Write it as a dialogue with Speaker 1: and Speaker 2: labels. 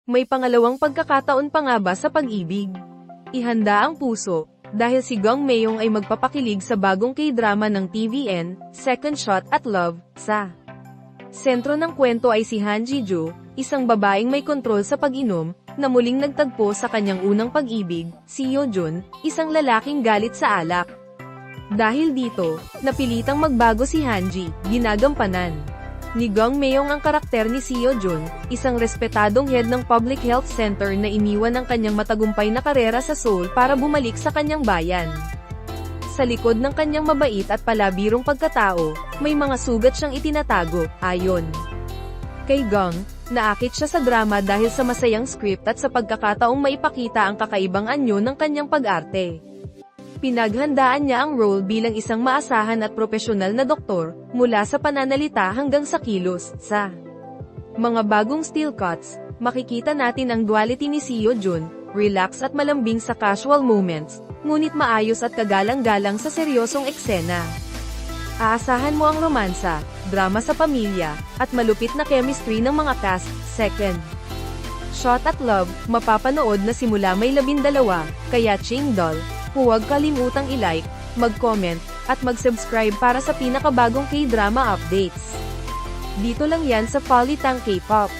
Speaker 1: May pangalawang pagkakataon pa nga ba sa pag-ibig? Ihanda ang puso, dahil si Gong Mayong ay magpapakilig sa bagong K-drama ng TVN, Second Shot at Love, sa sentro ng kwento ay si Han Ji-joo, isang babaeng may kontrol sa pag-inom, na muling nagtagpo sa kanyang unang pag-ibig, si Yo-jun, isang lalaking galit sa alak. Dahil dito, napilitang magbago si Hanji, ginagampanan ni Gong Mayong ang karakter ni Si Yo-jun, isang respetadong head ng public health center na iniwan ang kanyang matagumpay na karera sa Seoul para bumalik sa kanyang bayan. Sa likod ng kanyang mabait at palabirong pagkatao, may mga sugat siyang itinatago, ayon kay Gong. Naakit siya sa drama dahil sa masayang script at sa pagkakataong maipakita ang kakaibang anyo ng kanyang pag-arte. Pinaghandaan niya ang role bilang isang maasahan at propesyonal na doktor, mula sa pananalita hanggang sa kilos. Sa mga bagong still cuts, makikita natin ang duality ni Si Yo-jun, relax at malambing sa casual moments, ngunit maayos at kagalang-galang sa seryosong eksena. Aasahan mo ang romansa, drama sa pamilya, at malupit na chemistry ng mga cast. Second Shot at Love, mapapanood na simula May 12, kaya Chingdol, huwag kalimutang i-like, mag-comment, at mag-subscribe para sa pinakabagong K-drama updates. Dito lang yan sa Palitang K-pop.